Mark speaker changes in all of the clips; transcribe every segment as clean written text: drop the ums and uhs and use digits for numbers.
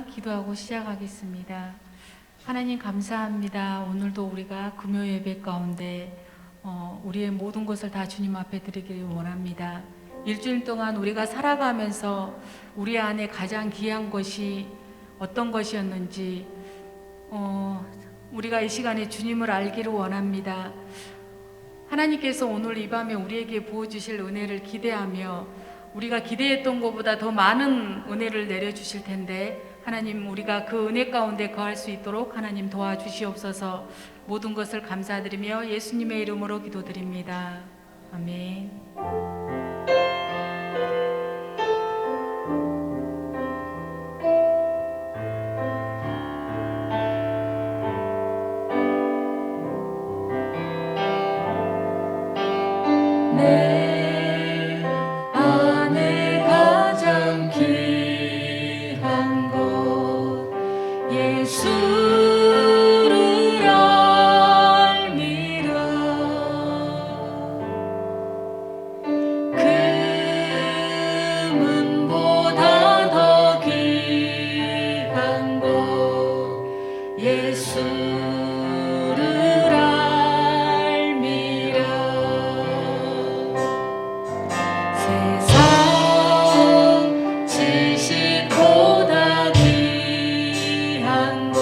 Speaker 1: 동안 기도하고 시작하겠습니다. 하나님 감사합니다. 오늘도 우리가 금요 예배 가운데 우리의 모든 것을 다 주님 앞에 드리기를 원합니다. 일주일 동안 우리가 살아가면서 우리 안에 가장 귀한 것이 어떤 것이었는지 우리가 이 시간에 주님을 알기를 원합니다. 하나님께서 오늘 이 밤에 우리에게 부어주실 은혜를 기대하며 우리가 기대했던 것보다 더 많은 은혜를 내려주실 텐데 하나님, 우리가 그 은혜 가운데 거할 수 있도록 하나님 도와주시옵소서. 모든 것을 감사드리며 예수님의 이름으로 기도드립니다. 아멘. 내 안에 가장 귀한 것 예수를 알미라. 금은보다 더 귀한 것 예수를 알미라. 세상 지식보다 귀한 것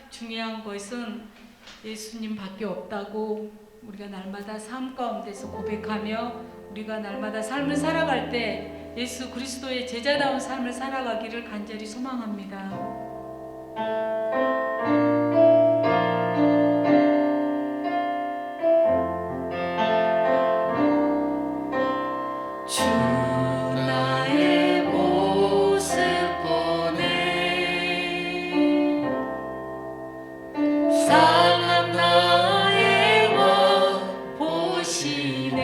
Speaker 1: 중요한 것은 예수님밖에 없다고 우리가 날마다 삶 가운데서 고백하며 우리가 날마다 삶을 살아갈 때 예수 그리스도의 제자다운 삶을 살아가기를 간절히 소망합니다. 주 나의 모습 보내 상한 나의 와 보시네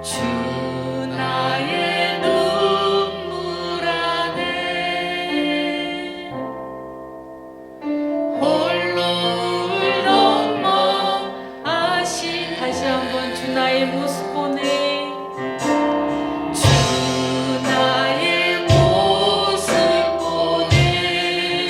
Speaker 1: 주 나의 눈물 안에 홀로 울던 마아시 다시 한번 주 나의 모습 보내 주 나의 모습 보내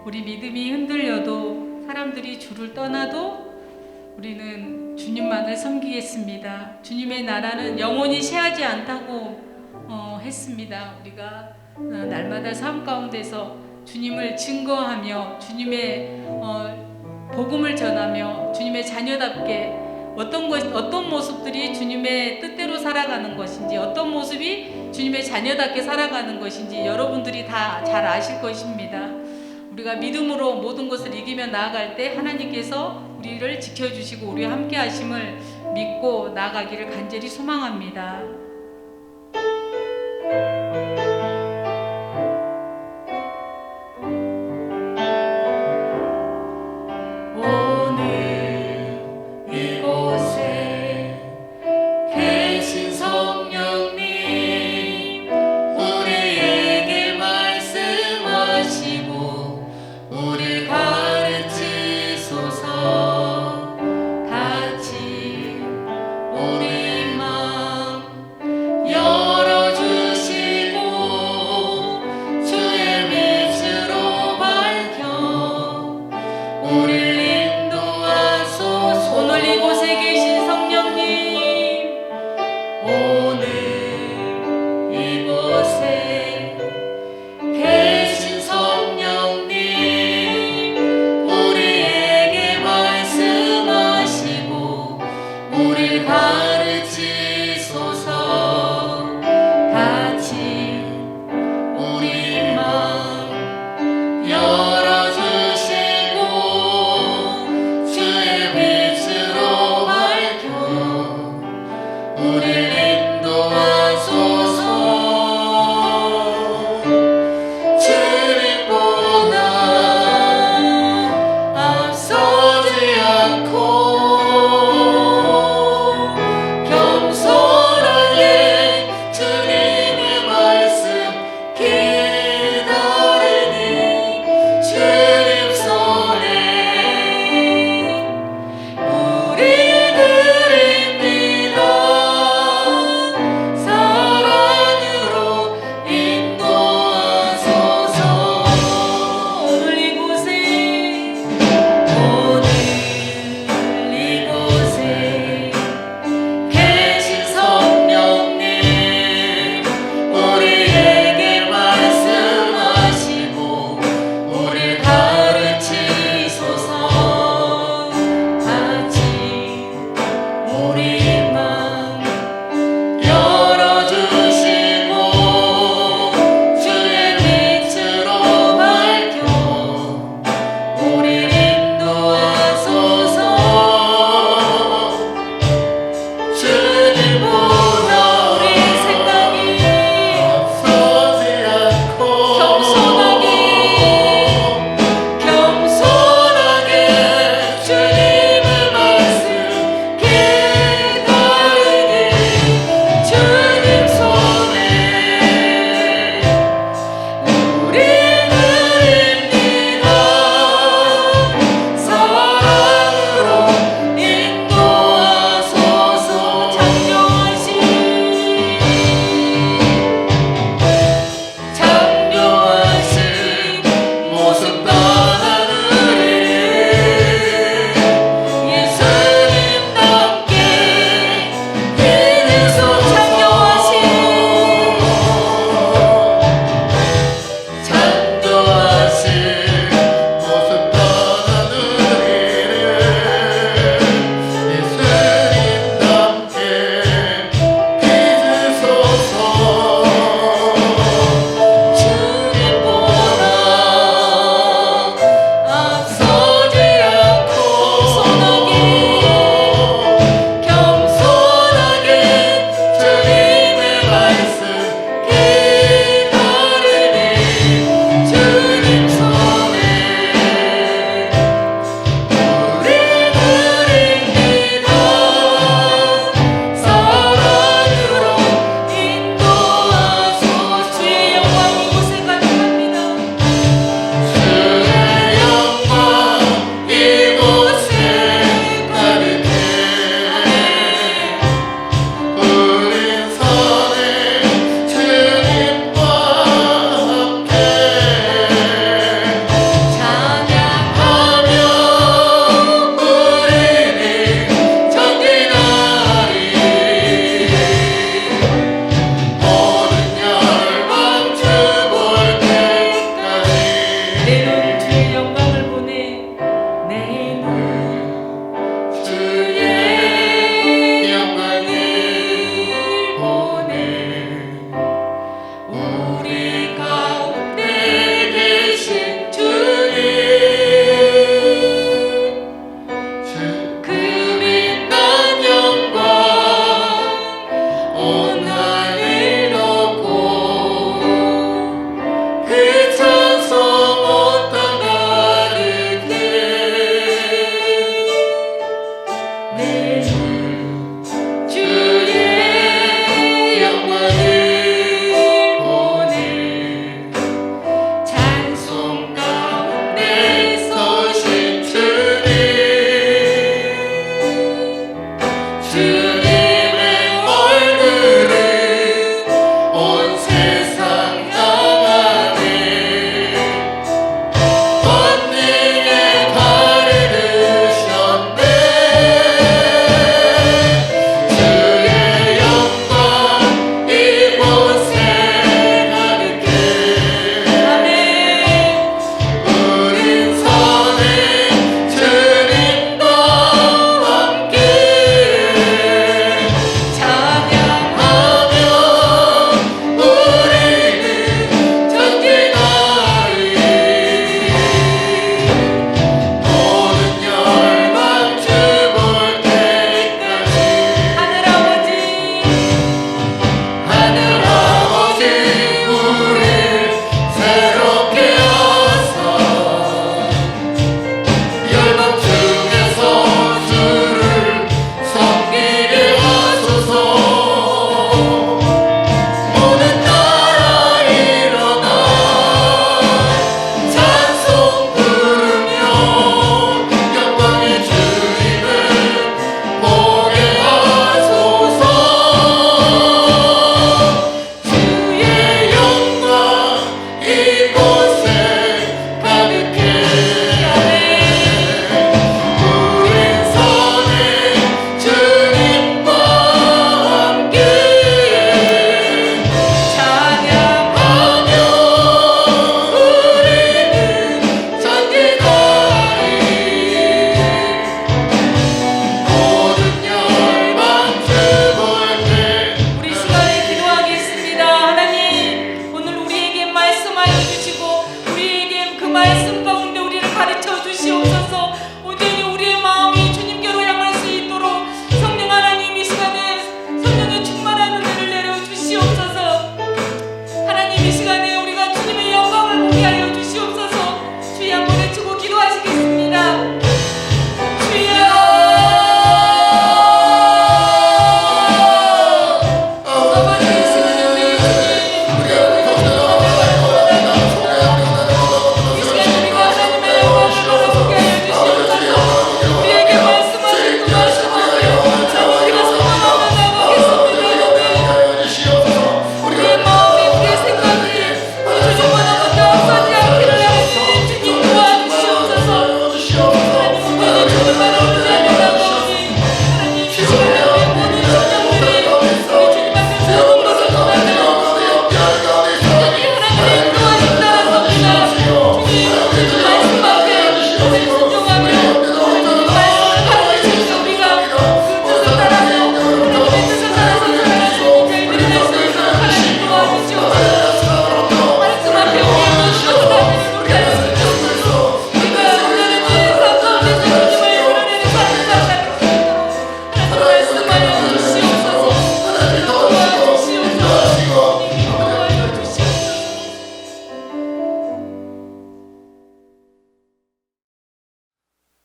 Speaker 1: 우리 믿음이 흔들려도 사람들이 주를 떠나도 우리는 주님만을 섬기겠습니다. 주님의 나라는 영원히 쇠하지 않다고 했습니다. 우리가 날마다 삶 가운데서 주님을 증거하며 주님의 복음을 전하며 주님의 자녀답게 어떤 모습들이 주님의 뜻대로 살아가는 것인지, 어떤 모습이 주님의 자녀답게 살아가는 것인지 여러분들이 다 잘 아실 것입니다. 우리가 믿음으로 모든 것을 이기며 나아갈 때 하나님께서 우리를 지켜주시고 우리와 함께 하심을 믿고 나아가기를 간절히 소망합니다.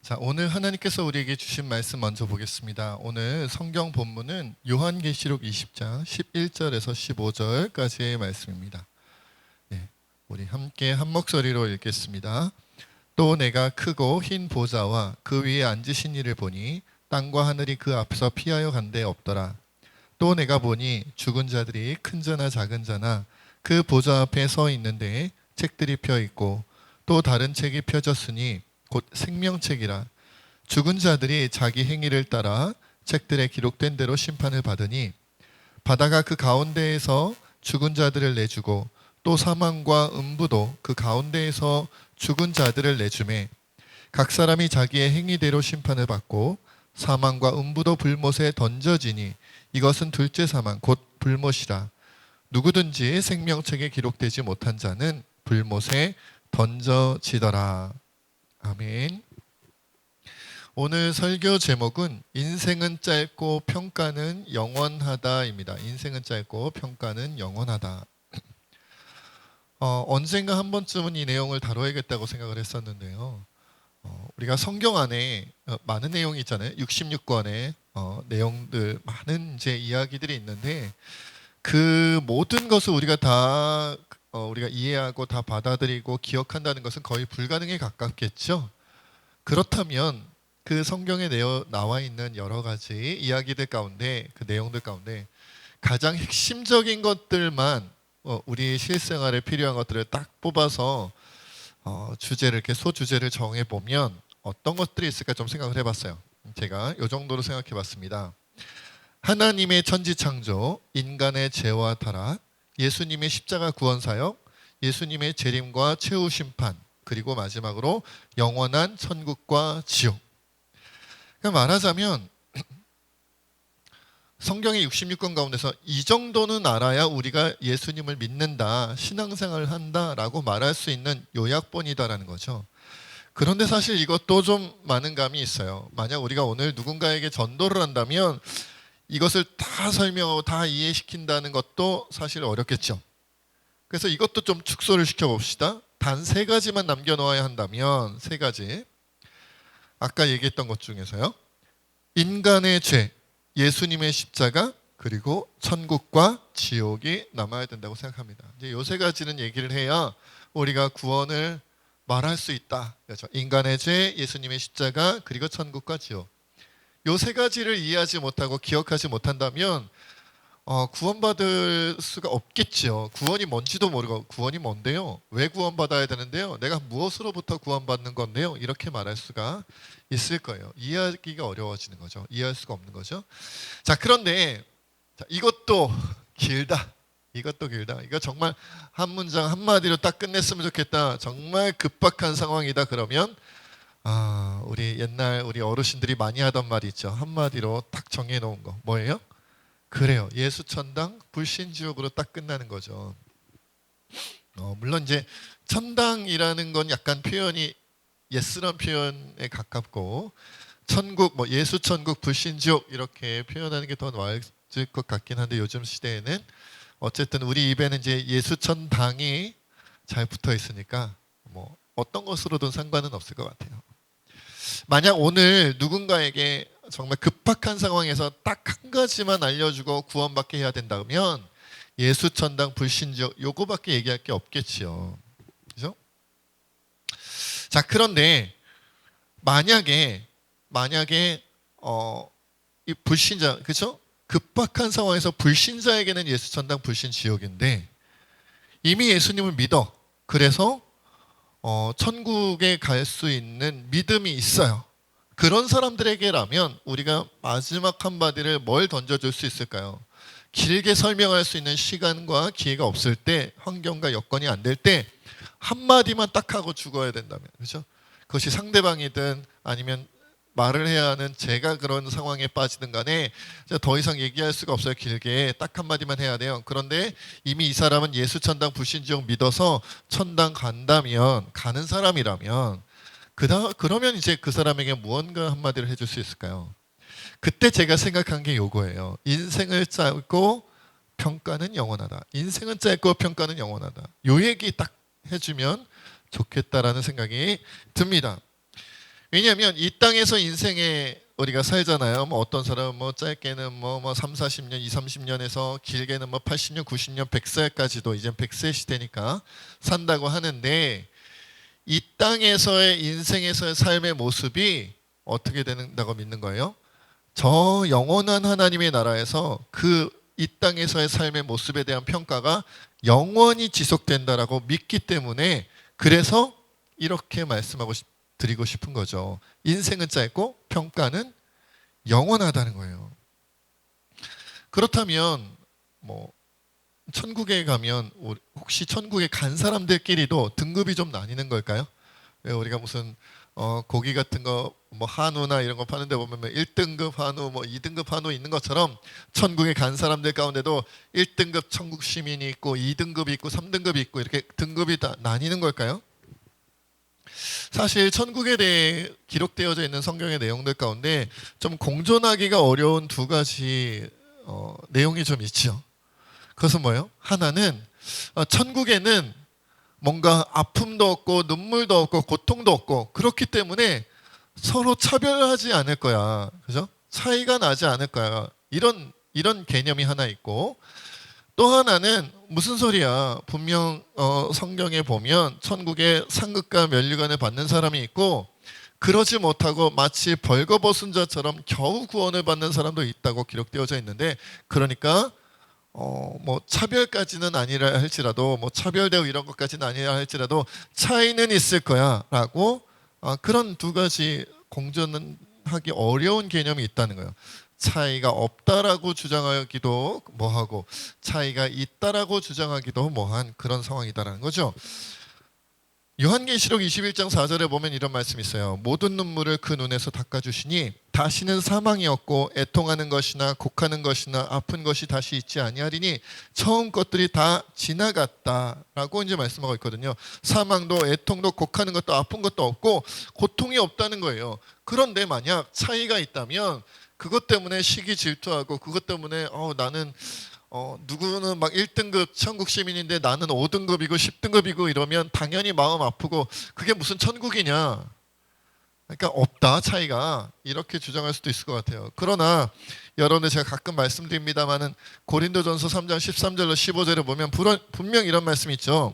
Speaker 2: 자, 오늘 하나님께서 우리에게 주신 말씀 먼저 보겠습니다. 오늘 성경 본문은 요한계시록 20장 11절에서 15절까지의 말씀입니다. 네, 우리 함께 한 목소리로 읽겠습니다. 또 내가 크고 흰 보좌와 그 위에 앉으신 이를 보니 땅과 하늘이 그 앞서 피하여 간 데 없더라. 또 내가 보니 죽은 자들이 큰 자나 작은 자나 그 보좌 앞에 서 있는데 책들이 펴 있고 또 다른 책이 펴졌으니 곧 생명책이라. 죽은 자들이 자기 행위를 따라 책들에 기록된 대로 심판을 받으니 바다가 그 가운데에서 죽은 자들을 내주고 또 사망과 음부도 그 가운데에서 죽은 자들을 내주매 각 사람이 자기의 행위대로 심판을 받고 사망과 음부도 불못에 던져지니 이것은 둘째 사망 곧 불못이라. 누구든지 생명책에 기록되지 못한 자는 불못에 던져지더라. 아멘. 오늘 설교 제목은 인생은 짧고 평가는 영원하다입니다. 인생은 짧고 평가는 영원하다. 언젠가 한 번쯤은 이 내용을 다뤄야겠다고 생각을 했었는데요. 우리가 성경 안에 많은 내용이 있잖아요. 66권의 내용들, 많은 이제 이야기들이 있는데 그 모든 것을 우리가 다 우리가 이해하고 다 받아들이고 기억한다는 것은 거의 불가능에 가깝겠죠. 그렇다면 그 성경에 나와 있는 여러 가지 이야기들 가운데, 그 내용들 가운데 가장 핵심적인 것들만 우리 실생활에 필요한 것들을 딱 뽑아서 주제를 이렇게 소주제를 정해 보면 어떤 것들이 있을까 좀 생각을 해봤어요. 제가 이 정도로 생각해봤습니다. 하나님의 천지창조, 인간의 죄와 타락, 예수님의 십자가 구원 사역, 예수님의 재림과 최후 심판, 그리고 마지막으로 영원한 천국과 지옥. 그러니까 말하자면 성경의 66권 가운데서 이 정도는 알아야 우리가 예수님을 믿는다, 신앙생활을 한다라고 말할 수 있는 요약본이다라는 거죠. 그런데 사실 이것도 좀 많은 감이 있어요. 만약 우리가 오늘 누군가에게 전도를 한다면 이것을 다 설명하고 다 이해시킨다는 것도 사실 어렵겠죠. 그래서 이것도 좀 축소를 시켜봅시다. 단 3가지만 남겨놓아야 한다면 3가지. 아까 얘기했던 것 중에서요. 인간의 죄, 예수님의 십자가, 그리고 천국과 지옥이 남아야 된다고 생각합니다. 이제 이 3가지는 얘기를 해야 우리가 구원을 말할 수 있다. 그렇죠? 인간의 죄, 예수님의 십자가, 그리고 천국과 지옥. 이 3가지를 이해하지 못하고 기억하지 못한다면 구원받을 수가 없겠죠. 구원이 뭔지도 모르고 구원이 뭔데요? 왜 구원받아야 되는데요? 내가 무엇으로부터 구원받는 건데요? 이렇게 말할 수가 있을 거예요. 이해하기가 어려워지는 거죠. 이해할 수가 없는 거죠. 자, 그런데 이것도 길다. 이것도 길다. 이거 정말 한 문장 한마디로 딱 끝냈으면 좋겠다. 정말 급박한 상황이다. 그러면 우리 옛날 우리 어르신들이 많이 하던 말이 있죠. 한마디로 딱 정해놓은 거 뭐예요? 그래요. 예수천당 불신지옥으로 딱 끝나는 거죠. 물론 이제 천당이라는 건 약간 표현이 예스란 표현에 가깝고 천국, 뭐 예수천국 불신지옥 이렇게 표현하는 게 더 맞을 것 같긴 한데 요즘 시대에는 어쨌든 우리 입에는 이제 예수천당이 잘 붙어 있으니까 뭐 어떤 것으로든 상관은 없을 것 같아요. 만약 오늘 누군가에게 정말 급박한 상황에서 딱 한 가지만 알려주고 구원받게 해야 된다면 예수천당 불신지옥 요거밖에 얘기할 게 없겠지요. 그죠? 자, 그런데 만약에 이 불신자, 그죠? 급박한 상황에서 불신자에게는 예수천당 불신지옥인데 이미 예수님을 믿어. 그래서 천국에 갈 수 있는 믿음이 있어요. 그런 사람들에게라면 우리가 마지막 한마디를 뭘 던져줄 수 있을까요? 길게 설명할 수 있는 시간과 기회가 없을 때, 환경과 여건이 안 될 때 한마디만 딱 하고 죽어야 된다면, 그렇죠? 그것이 상대방이든 아니면 말을 해야 하는 제가 그런 상황에 빠지든 간에 더 이상 얘기할 수가 없어요. 길게 딱 한마디만 해야 돼요. 그런데 이미 이 사람은 예수 천당 불신지옥 믿어서 천당 간다면, 가는 사람이라면 그러면 이제 그 사람에게 무언가 한마디를 해줄 수 있을까요? 그때 제가 생각한 게 요거예요. 인생을 짧고 평가는 영원하다. 인생은 짧고 평가는 영원하다. 요 얘기 딱 해주면 좋겠다라는 생각이 듭니다. 왜냐하면 이 땅에서 인생에 우리가 살잖아요. 뭐 어떤 사람은 뭐 짧게는 뭐 3, 40년, 2, 30년에서 길게는 뭐 80년, 90년, 100살까지도 이제 100세 시대니까 산다고 하는데 이 땅에서의 인생에서의 삶의 모습이 어떻게 된다고 믿는 거예요? 저 영원한 하나님의 나라에서 그 이 땅에서의 삶의 모습에 대한 평가가 영원히 지속된다라고 믿기 때문에 그래서 이렇게 말씀하고 드리고 싶은 거죠. 인생은 짧고 평가는 영원하다는 거예요. 그렇다면 뭐 천국에 가면 혹시 천국에 간 사람들끼리도 등급이 좀 나뉘는 걸까요? 왜 우리가 무슨 고기 같은 거 뭐 한우나 이런 거 파는데 보면 1등급 한우 뭐 2등급 한우 있는 것처럼 천국에 간 사람들 가운데도 1등급 천국 시민이 있고 2등급이 있고 3등급이 있고 이렇게 등급이 다 나뉘는 걸까요? 사실 천국에 대해 기록되어져 있는 성경의 내용들 가운데 좀 공존하기가 어려운 두 가지 내용이 좀 있죠. 그것은 뭐예요? 하나는 천국에는 뭔가 아픔도 없고 눈물도 없고 고통도 없고 그렇기 때문에 서로 차별하지 않을 거야. 그죠? 차이가 나지 않을 거야. 이런 개념이 하나 있고 또 하나는 무슨 소리야? 분명 성경에 보면 천국에 상급과 면류관을 받는 사람이 있고 그러지 못하고 마치 벌거벗은 자처럼 겨우 구원을 받는 사람도 있다고 기록되어져 있는데 그러니까 뭐 차별까지는 아니라 할지라도 뭐 차별되고 이런 것까지는 아니라 할지라도 차이는 있을 거야라고 그런 두 가지 공존하기 어려운 개념이 있다는 거예요. 차이가 없다라고 주장하기도 뭐하고 차이가 있다라고 주장하기도 뭐한 그런 상황이다라는 거죠. 요한계시록 21장 4절에 보면 이런 말씀이 있어요. 모든 눈물을 그 눈에서 닦아주시니 다시는 사망이 없고 애통하는 것이나 곡하는 것이나 아픈 것이 다시 있지 아니하리니 처음 것들이 다 지나갔다라고 이제 말씀하고 있거든요. 사망도 애통도 곡하는 것도 아픈 것도 없고 고통이 없다는 거예요. 그런데 만약 차이가 있다면 그것 때문에 시기 질투하고 그것 때문에 나는 누구는 막 1등급 천국 시민인데 나는 5등급이고 10등급이고 이러면 당연히 마음 아프고 그게 무슨 천국이냐. 그러니까 없다 차이가 이렇게 주장할 수도 있을 것 같아요. 그러나 여러분들 제가 가끔 말씀드립니다마는 고린도전서 3장 13절로 15절에 보면 분명 이런 말씀이 있죠.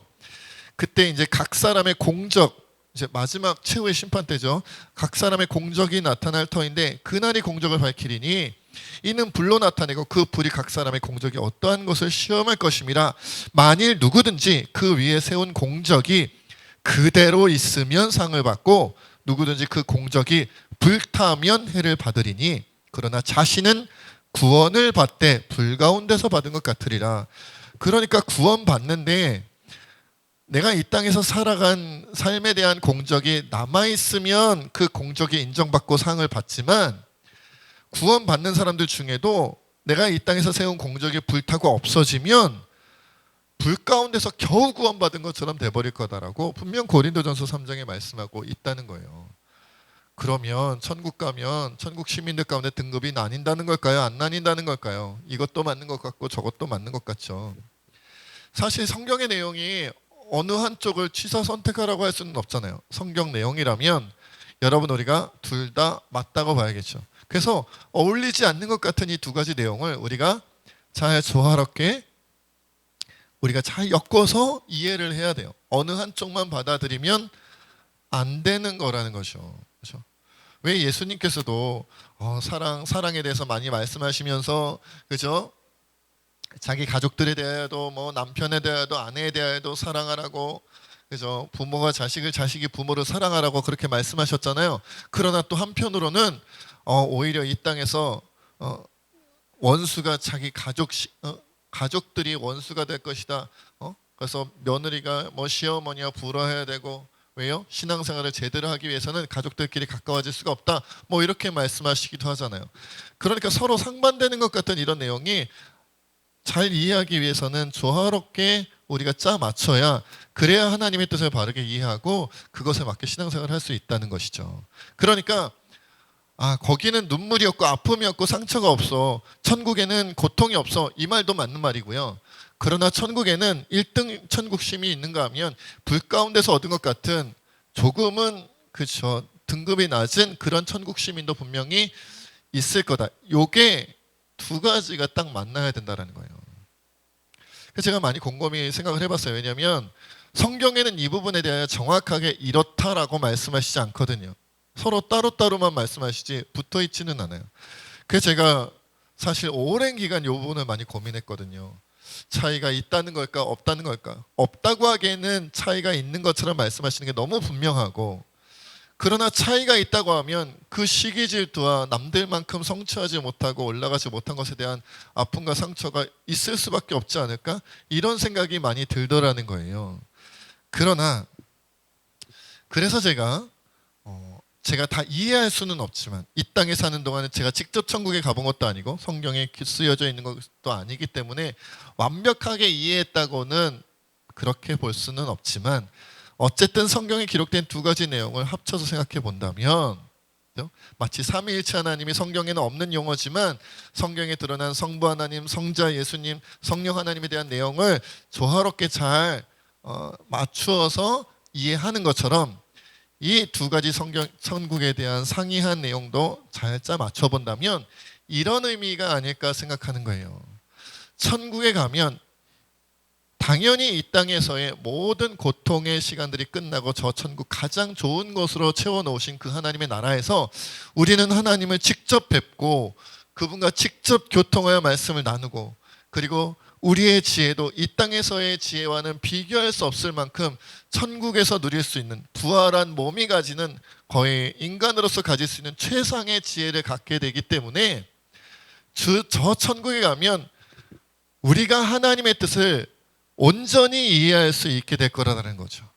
Speaker 2: 그때 이제 각 사람의 공적 이제 마지막 최후의 심판 때죠. 각 사람의 공적이 나타날 터인데 그날이 공적을 밝히리니 이는 불로 나타내고 그 불이 각 사람의 공적이 어떠한 것을 시험할 것임이라 만일 누구든지 그 위에 세운 공적이 그대로 있으면 상을 받고 누구든지 그 공적이 불타면 해를 받으리니 그러나 자신은 구원을 받되 불 가운데서 받은 것 같으리라. 그러니까 구원 받는데 내가 이 땅에서 살아간 삶에 대한 공적이 남아있으면 그 공적이 인정받고 상을 받지만 구원받는 사람들 중에도 내가 이 땅에서 세운 공적이 불타고 없어지면 불 가운데서 겨우 구원받은 것처럼 돼버릴 거다라고 분명 고린도전서 3장에 말씀하고 있다는 거예요. 그러면 천국 가면 천국 시민들 가운데 등급이 나뉜다는 걸까요? 안 나뉜다는 걸까요? 이것도 맞는 것 같고 저것도 맞는 것 같죠. 사실 성경의 내용이 어느 한쪽을 취사 선택하라고 할 수는 없잖아요. 성경 내용이라면 여러분 우리가 둘 다 맞다고 봐야겠죠. 그래서 어울리지 않는 것 같은 이 두 가지 내용을 우리가 잘 조화롭게 우리가 잘 엮어서 이해를 해야 돼요. 어느 한쪽만 받아들이면 안 되는 거라는 거죠. 그렇죠? 왜 예수님께서도 사랑에 대해서 많이 말씀하시면서 그죠? 자기 가족들에 대해도 뭐 남편에 대해도 아내에 대해도 사랑하라고 그죠? 부모가 자식을 자식이 부모를 사랑하라고 그렇게 말씀하셨잖아요. 그러나 또 한편으로는 오히려 이 땅에서 원수가 자기 가족들이 원수가 될 것이다. 그래서 며느리가 뭐 시어머니와 불화해야 되고 왜요? 신앙생활을 제대로 하기 위해서는 가족들끼리 가까워질 수가 없다. 뭐 이렇게 말씀하시기도 하잖아요. 그러니까 서로 상반되는 것 같은 이런 내용이 잘 이해하기 위해서는 조화롭게 우리가 짜 맞춰야 그래야 하나님의 뜻을 바르게 이해하고 그것에 맞게 신앙생활을 할 수 있다는 것이죠. 그러니까 거기는 눈물이 없고 아픔이 없고 상처가 없어. 천국에는 고통이 없어. 이 말도 맞는 말이고요. 그러나 천국에는 1등 천국 심이 있는가 하면 불 가운데서 얻은 것 같은 조금은 그렇죠. 등급이 낮은 그런 천국 시민도 분명히 있을 거다. 요게 두 가지가 딱 만나야 된다는 거예요. 그래서 제가 많이 곰곰이 생각을 해봤어요. 왜냐하면 성경에는 이 부분에 대하여 정확하게 이렇다라고 말씀하시지 않거든요. 서로 따로따로만 말씀하시지 붙어있지는 않아요. 그래서 제가 사실 오랜 기간 이 부분을 많이 고민했거든요. 차이가 있다는 걸까 없다는 걸까. 없다고 하기에는 차이가 있는 것처럼 말씀하시는 게 너무 분명하고, 그러나 차이가 있다고 하면 그 시기 질투와 남들만큼 성취하지 못하고 올라가지 못한 것에 대한 아픔과 상처가 있을 수밖에 없지 않을까? 이런 생각이 많이 들더라는 거예요. 그러나 그래서 제가 다 이해할 수는 없지만, 이 땅에 사는 동안에 제가 직접 천국에 가본 것도 아니고 성경에 쓰여져 있는 것도 아니기 때문에 완벽하게 이해했다고는 그렇게 볼 수는 없지만, 어쨌든 성경에 기록된 두 가지 내용을 합쳐서 생각해 본다면, 마치 삼위일체 하나님이 성경에는 없는 용어지만 성경에 드러난 성부 하나님, 성자 예수님, 성령 하나님에 대한 내용을 조화롭게 잘 맞추어서 이해하는 것처럼, 이 두 가지 천국에 대한 상이한 내용도 잘 짜 맞춰본다면 이런 의미가 아닐까 생각하는 거예요. 천국에 가면 당연히 이 땅에서의 모든 고통의 시간들이 끝나고 저 천국 가장 좋은 곳으로 채워놓으신 그 하나님의 나라에서 우리는 하나님을 직접 뵙고 그분과 직접 교통하여 말씀을 나누고, 그리고 우리의 지혜도 이 땅에서의 지혜와는 비교할 수 없을 만큼 천국에서 누릴 수 있는 부활한 몸이 가지는, 거의 인간으로서 가질 수 있는 최상의 지혜를 갖게 되기 때문에 저 천국에 가면 우리가 하나님의 뜻을 온전히 이해할 수 있게 될 거라는 거죠.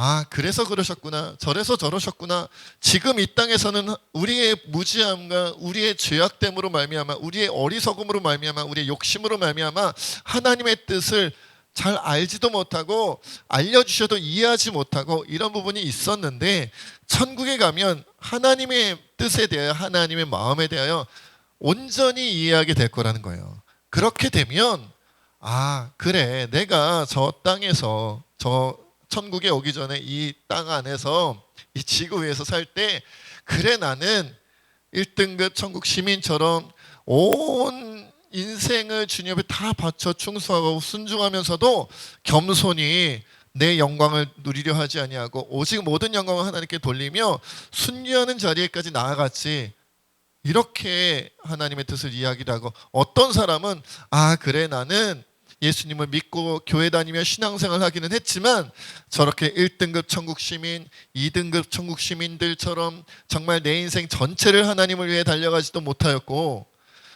Speaker 2: 아, 그래서 그러셨구나, 저래서 저러셨구나. 지금 이 땅에서는 우리의 무지함과 우리의 죄악됨으로 말미암아, 우리의 어리석음으로 말미암아, 우리의 욕심으로 말미암아 하나님의 뜻을 잘 알지도 못하고 알려주셔도 이해하지 못하고 이런 부분이 있었는데, 천국에 가면 하나님의 뜻에 대하여, 하나님의 마음에 대하여 온전히 이해하게 될 거라는 거예요. 그렇게 되면 아, 그래, 내가 저 땅에서, 저 천국에 오기 전에 이 땅 안에서, 이 지구 위에서 살 때, 그래, 나는 1등급 천국 시민처럼 온 인생을 주님 앞에 다 바쳐 충성하고 순종하면서도 겸손히 내 영광을 누리려 하지 아니하고 오직 모든 영광을 하나님께 돌리며 순교하는 자리에까지 나아갔지. 이렇게 하나님의 뜻을 이야기를 하고, 어떤 사람은 아, 그래, 나는 예수님을 믿고 교회 다니며 신앙생활을 하기는 했지만 저렇게 1등급 천국 시민, 2등급 천국 시민들처럼 정말 내 인생 전체를 하나님을 위해 달려가지도 못하였고,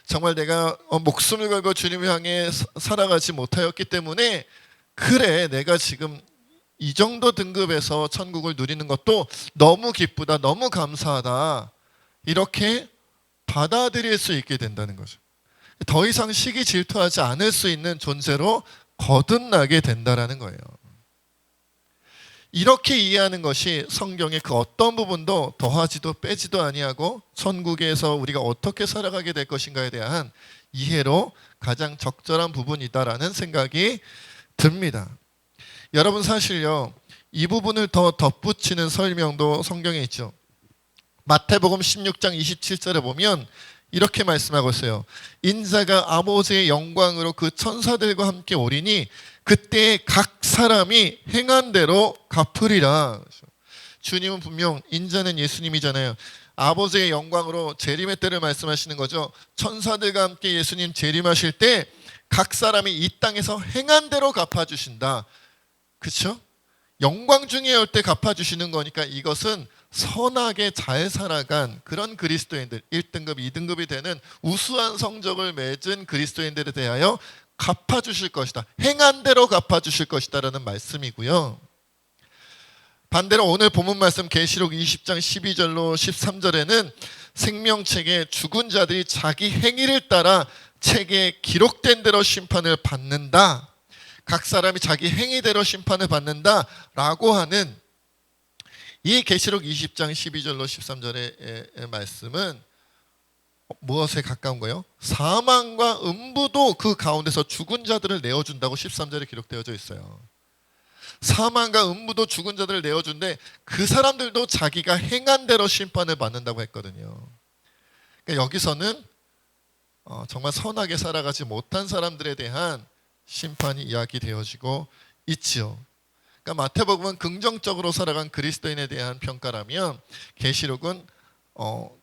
Speaker 2: 정말 내가 목숨을 걸고 주님을 향해 살아가지 못하였기 때문에, 그래, 내가 지금 이 정도 등급에서 천국을 누리는 것도 너무 기쁘다, 너무 감사하다, 이렇게 받아들일 수 있게 된다는 거죠. 더 이상 시기 질투하지 않을 수 있는 존재로 거듭나게 된다는 거예요. 이렇게 이해하는 것이 성경의 그 어떤 부분도 더하지도 빼지도 아니하고 천국에서 우리가 어떻게 살아가게 될 것인가에 대한 이해로 가장 적절한 부분이다라는 생각이 듭니다. 여러분, 사실요, 이 부분을 더 덧붙이는 설명도 성경에 있죠. 마태복음 16장 27절에 보면 이렇게 말씀하고 있어요. 인자가 아버지의 영광으로 그 천사들과 함께 오리니 그때 각 사람이 행한 대로 갚으리라. 주님은 분명, 인자는 예수님이잖아요. 아버지의 영광으로 재림의 때를 말씀하시는 거죠. 천사들과 함께 예수님 재림하실 때 각 사람이 이 땅에서 행한 대로 갚아주신다. 그렇죠? 영광 중에 올 때 갚아주시는 거니까 이것은 선하게 잘 살아간 그런 그리스도인들, 1등급, 2등급이 되는 우수한 성적을 맺은 그리스도인들에 대하여 갚아주실 것이다. 행한 대로 갚아주실 것이다 라는 말씀이고요. 반대로 오늘 본문 말씀 계시록 20장 12절로 13절에는 생명책에 죽은 자들이 자기 행위를 따라 책에 기록된 대로 심판을 받는다. 각 사람이 자기 행위대로 심판을 받는다 라고 하는 이 계시록 20장 12절로 13절의 말씀은 무엇에 가까운 거예요? 사망과 음부도 그 가운데서 죽은 자들을 내어준다고 13절에 기록되어져 있어요. 사망과 음부도 죽은 자들을 내어준데 그 사람들도 자기가 행한 대로 심판을 받는다고 했거든요. 그러니까 여기서는 정말 선하게 살아가지 못한 사람들에 대한 심판이 이야기되어지고 있지요. 그러니까 마태복음은 긍정적으로 살아간 그리스도인에 대한 평가라면 계시록은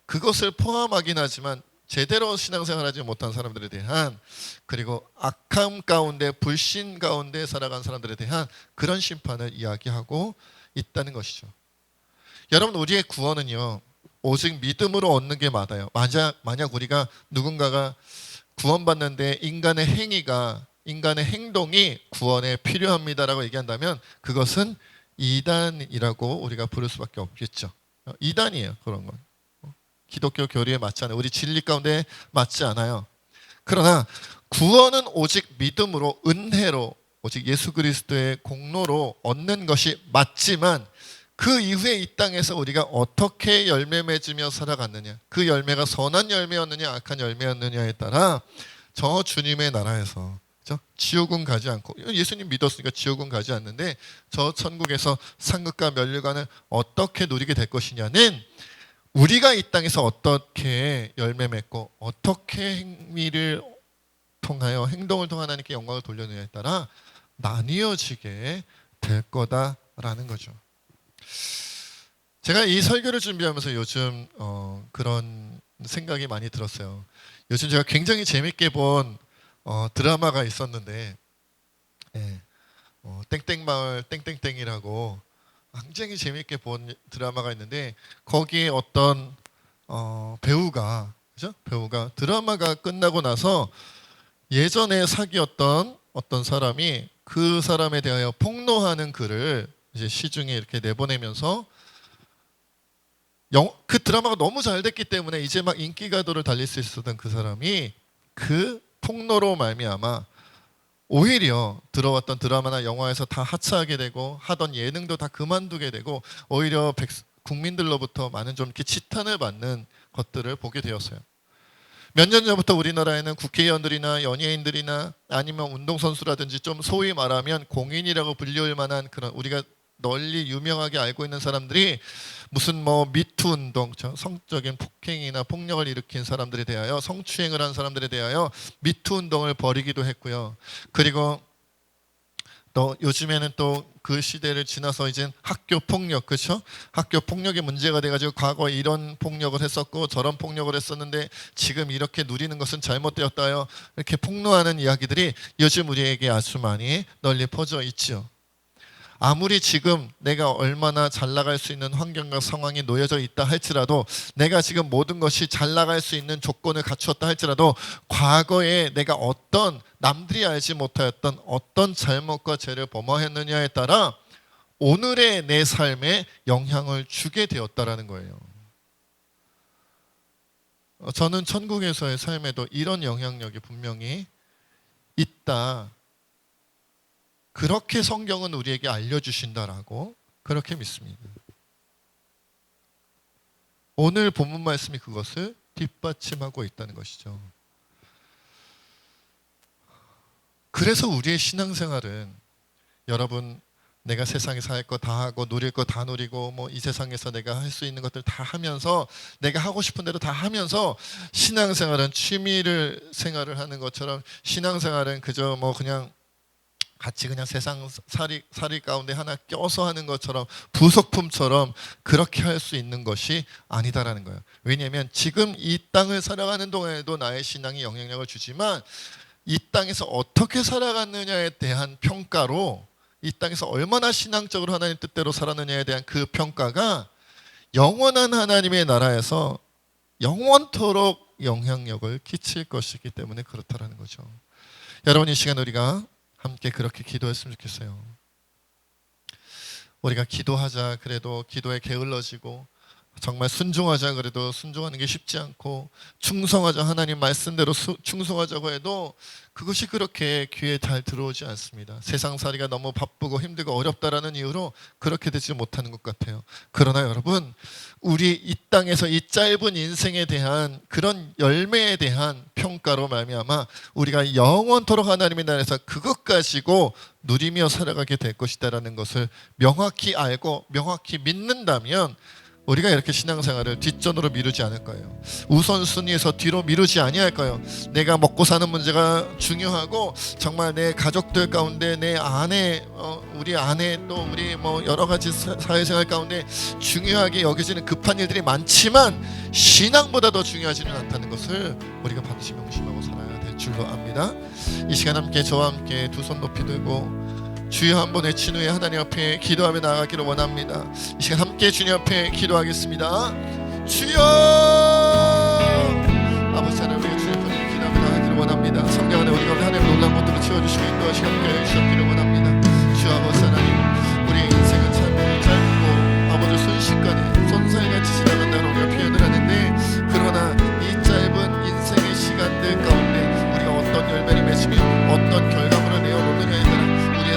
Speaker 2: 그것을 포함하긴 하지만 제대로 신앙생활하지 못한 사람들에 대한, 그리고 악함 가운데 불신 가운데 살아간 사람들에 대한 그런 심판을 이야기하고 있다는 것이죠. 여러분, 우리의 구원은요 오직 믿음으로 얻는 게 맞아요. 만약 우리가 누군가가 구원받는데 인간의 행동이 구원에 필요합니다라고 얘기한다면 그것은 이단이라고 우리가 부를 수밖에 없겠죠. 이단이에요. 그런 건 기독교 교리에 맞지 않아요. 우리 진리 가운데 맞지 않아요. 그러나 구원은 오직 믿음으로, 은혜로, 오직 예수 그리스도의 공로로 얻는 것이 맞지만 그 이후에 이 땅에서 우리가 어떻게 열매 맺으며 살아갔느냐, 그 열매가 선한 열매였느냐 악한 열매였느냐에 따라 저 주님의 나라에서 지옥은 가지 않고, 예수님 믿었으니까 지옥은 가지 않는데 저 천국에서 상급과 면류관을 어떻게 누리게 될 것이냐는 우리가 이 땅에서 어떻게 열매 맺고 어떻게 행위를 통하여, 행동을 통하여 하나님께 영광을 돌려느냐에 따라 나뉘어지게 될 거다라는 거죠. 제가 이 설교를 준비하면서 요즘 그런 생각이 많이 들었어요. 요즘 제가 굉장히 재밌게 본 드라마가 있었는데, 땡땡마을 땡땡땡이라고 굉장히 재밌게 본 드라마가 있는데, 거기에 어떤 배우가 드라마가 끝나고 나서 예전에 사귀었던 어떤 사람이 그 사람에 대하여 폭로하는 글을 이제 시중에 이렇게 내보내면서, 그 드라마가 너무 잘 됐기 때문에 이제 막 인기가도를 달릴 수 있었던 그 사람이 그 폭로로 말미암아 오히려 들어왔던 드라마나 영화에서 다 하차하게 되고 하던 예능도 다 그만두게 되고 오히려 국민들로부터 많은 좀 이렇게 지탄을 받는 것들을 보게 되었어요. 몇 년 전부터 우리나라에는 국회의원들이나 연예인들이나 아니면 운동선수라든지 좀 소위 말하면 공인이라고 불릴 만한 그런, 우리가 널리 유명하게 알고 있는 사람들이 무슨 미투 운동, 성적인 폭행이나 폭력을 일으킨 사람들에 대하여, 성추행을 한 사람들에 대하여 미투 운동을 벌이기도 했고요. 그리고 또 요즘에는 또 그 시대를 지나서 이제 학교 폭력, 그렇죠? 학교 폭력이 문제가 돼가지고 과거에 이런 폭력을 했었고 저런 폭력을 했었는데 지금 이렇게 누리는 것은 잘못되었다요. 이렇게 폭로하는 이야기들이 요즘 우리에게 아주 많이 널리 퍼져 있죠. 아무리 지금 내가 얼마나 잘 나갈 수 있는 환경과 상황이 놓여져 있다 할지라도, 내가 지금 모든 것이 잘 나갈 수 있는 조건을 갖추었다 할지라도 과거에 내가 어떤 남들이 알지 못하였던 어떤 잘못과 죄를 범하였느냐에 따라 오늘의 내 삶에 영향을 주게 되었다라는 거예요. 저는 천국에서의 삶에도 이런 영향력이 분명히 있다, 그렇게 성경은 우리에게 알려주신다라고 그렇게 믿습니다. 오늘 본문 말씀이 그것을 뒷받침하고 있다는 것이죠. 그래서 우리의 신앙생활은, 여러분, 내가 세상에서 할 거 다 하고 누릴 거 다 누리고 이 세상에서 내가 할 수 있는 것들 다 하면서, 내가 하고 싶은 대로 다 하면서, 신앙생활은 취미를 생활을 하는 것처럼, 신앙생활은 그저 그냥 같이 그냥 세상 살이 가운데 하나 껴서 하는 것처럼, 부속품처럼 그렇게 할 수 있는 것이 아니다라는 거예요. 왜냐하면 지금 이 땅을 살아가는 동안에도 나의 신앙이 영향력을 주지만, 이 땅에서 어떻게 살아갔느냐에 대한 평가로, 이 땅에서 얼마나 신앙적으로 하나님 뜻대로 살았느냐에 대한 그 평가가 영원한 하나님의 나라에서 영원토록 영향력을 끼칠 것이기 때문에 그렇다라는 거죠. 여러분, 이 시간 우리가 함께 그렇게 기도했으면 좋겠어요. 우리가 기도하자 그래도 기도에 게을러지고, 정말 순종하자 그래도 순종하는 게 쉽지 않고, 충성하자, 하나님 말씀대로 충성하자고 해도 그것이 그렇게 귀에 잘 들어오지 않습니다. 세상살이가 너무 바쁘고 힘들고 어렵다라는 이유로 그렇게 되지 못하는 것 같아요. 그러나 여러분, 우리 이 땅에서 이 짧은 인생에 대한 그런 열매에 대한 평가로 말미암아 우리가 영원토록 하나님의 나라에서 그것 가지고 누리며 살아가게 될 것이다라는 것을 명확히 알고 명확히 믿는다면 우리가 이렇게 신앙생활을 뒷전으로 미루지 않을 거예요. 우선순위에서 뒤로 미루지 아니할 거예요. 내가 먹고 사는 문제가 중요하고 정말 내 가족들 가운데 내 아내, 우리 아내 또 우리 뭐 여러 가지 사회생활 가운데 중요하게 여겨지는 급한 일들이 많지만 신앙보다 더 중요하지는 않다는 것을 우리가 반드시 명심하고 살아야 될 줄로 압니다. 이 시간 함께 저와 함께 두 손 높이 들고 주여 한번 외친 후에 하나님 앞에 기도하며 나아가기를 원합니다. 이 시간 함께 주님 앞에 기도하겠습니다. 주여 아버지 하나님 우리가 주님 앞에 기도하며 나아가기를 원합니다. 성령 안에 우리 가운데 하나님 놀라운 것들을 채워주시고 인도하시고 함께 해주시기를 원합니다. 주여 아버지 하나님 우리의 인생은 참 짧고 아버지 순식간에 손살같이 지나간다는 우리가 표현을 하는데 그러나 이 짧은 인생의 시간들 가운데 우리가 어떤 열매를 맺으며 어떤 결과물을 내어놓느냐에 따라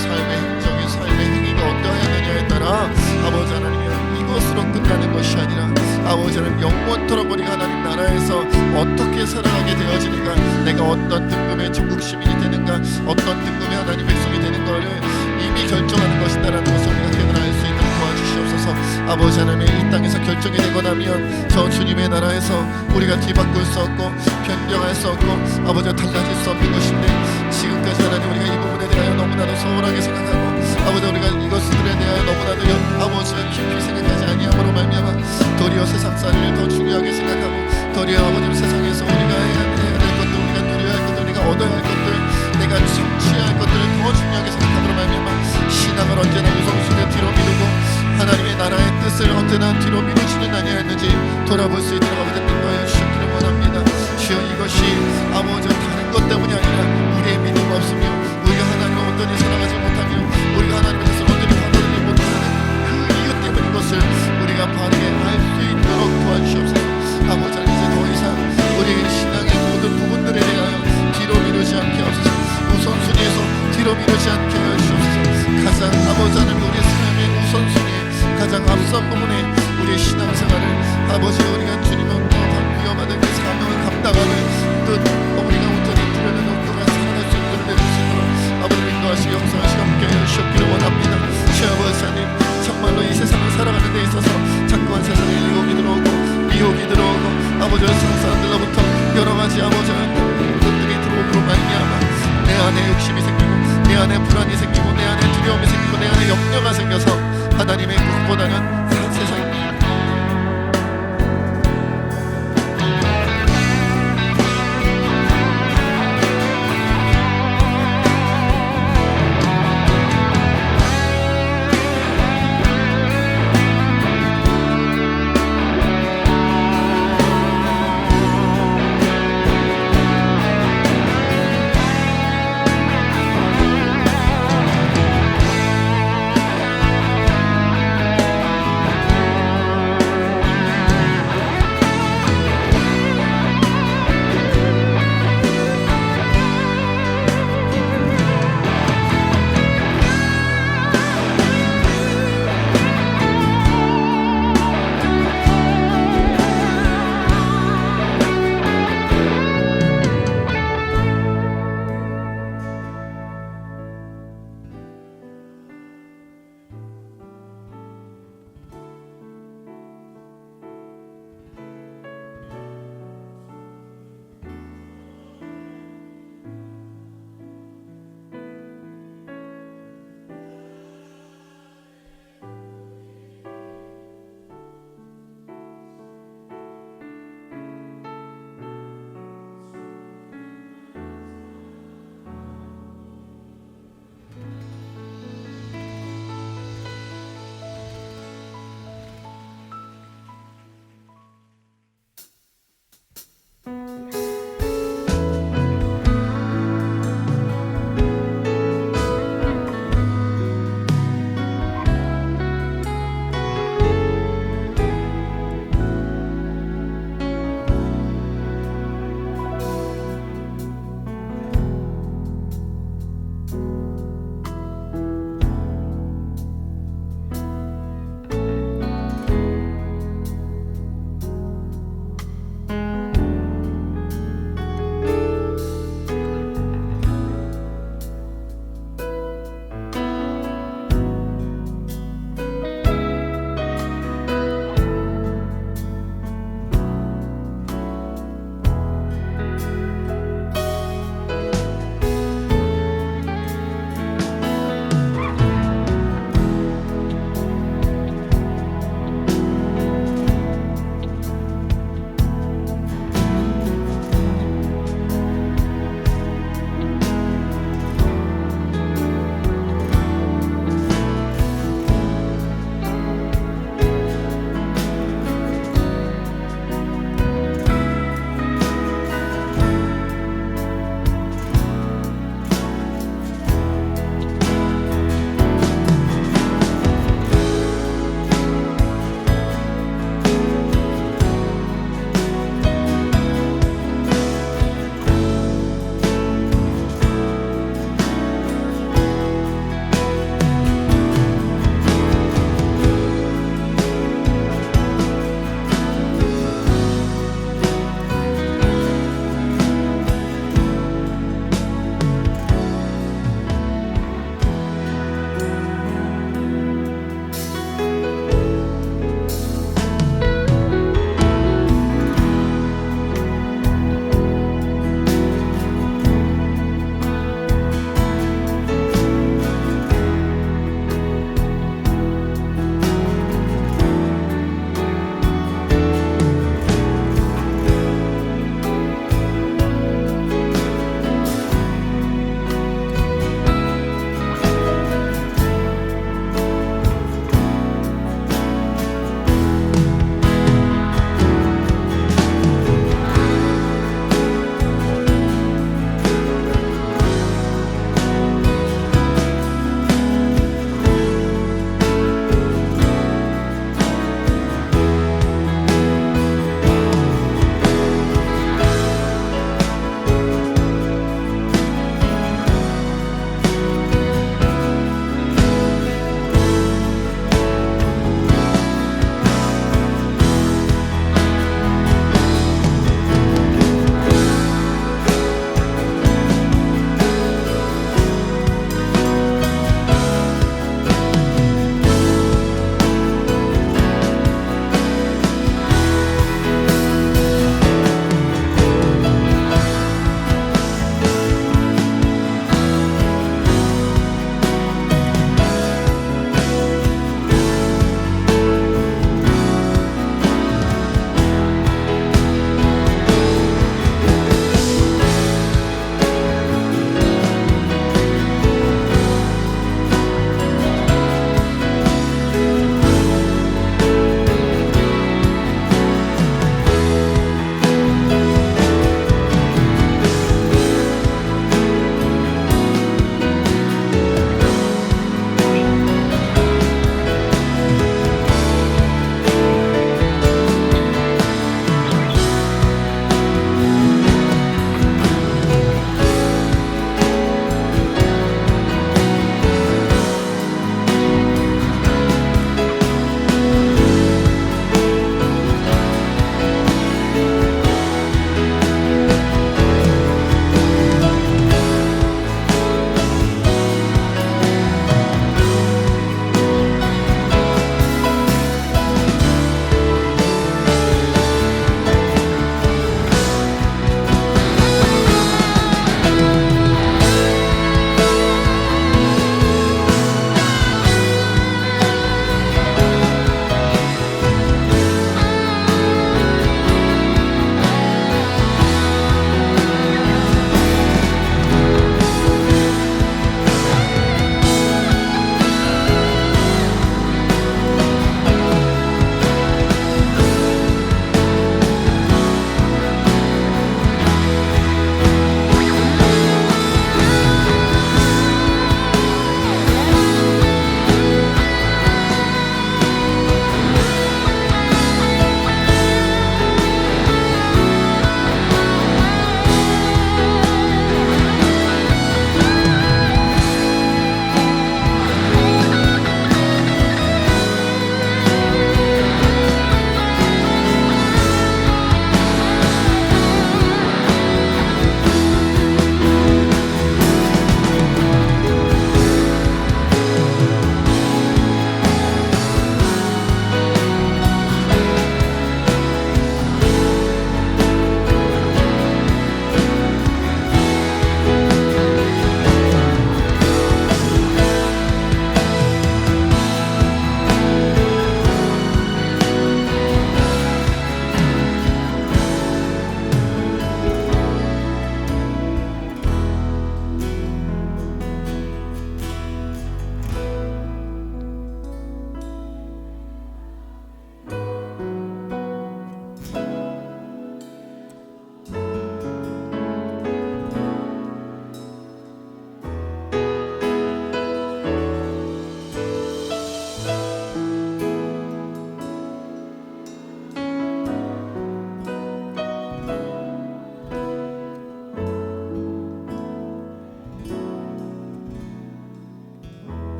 Speaker 2: 삶의 행적인 삶의 행위가 어떠하느냐에 따라 아버지 하나님 이것으로 끝나는 것이 아니라 아버지 하나님 영원토록 우리가 하나님 나라에서 어떻게 살아가게 되어지는가 내가 어떤 등급의 천국 시민이 되는가 어떤 등급의 하나님 백성이 되는 것을 이미 결정하는 것이다라는 것을 우리가 깨달아 수 있도록 도와주시옵소서. 아버지 하나님 이 땅에서 결정이 되고 나면 저 주님의 나라에서 우리가 뒤바꿀 수 없고 변경할 수 없고 아버지가 달라질 수 없는 것인데 지금까지 하나님 우리가 이 부분에 대하여 너무나도 소홀하게 생각하고 아버지 우리가 이것들에 대하여 너무나도 아버지가 깊이 생각하지 아니함으로 말미암아 도리어 세상살이를 더 중요하게 생각하고 도리어 아버지 세상에서 우리가 해야 될 것들 우리가 누려야 할 것들 우리가 얻어야 할 것들 내가 성취해야 할 것들을 더 중요하게 생각함으로 말미암아 신앙을 언제나 우선순위에 뒤로 미루고 하나님의 나라의 뜻을 언제나 뒤로 미루지는 아니하였는지 돌아볼 수 있도록 아버지 인도하여 주시기를 원합니다. 주여 이것이 아버지 다른 것 때문이 아니라 우리의 믿음 없으며 우리가 하나님을 온전히 사랑하지 못하며 우리가 하나님의 뜻을 온전히 받아들이지 못하는 그 이유 때문인 것을 우리가 바르게 알 수 있도록 도와주시옵소서. 아버지 이제 더 이상 우리의 신앙의 모든 부분들에 대하여 뒤로 미루지 않게 하옵소서. 우선순위에서 뒤로 미루지 않게 하여 주옵소서. 가장 아버지 하나님 우리의 삶의 우선순위에 가장 앞선 부분에 우리의 신앙생활을 아버지 우리가 주님 앞에 위험하던 그 사명을 감당하는 그 우리가 온전히 드려는 온전한 살아갈 수 있도록 내주시도록 아버지 인도하시고 역사하시고 함께 해주시기를 원합니다. 주 아버지 하나님 정말로 이 세상을 살아가는 데 있어서 자꾸만 세상에 유혹이 들어오고 미혹이 들어오고 아버지 세상 사람들로부터 여러 가지 아버지 것들이 들어오므로 말미암아 내 안에 욕심이 생기고 내 안에 불안이 생기고 내 안에 두려움이 생기고 내 안에 염려가 생겨서 하나님의 뜻보다는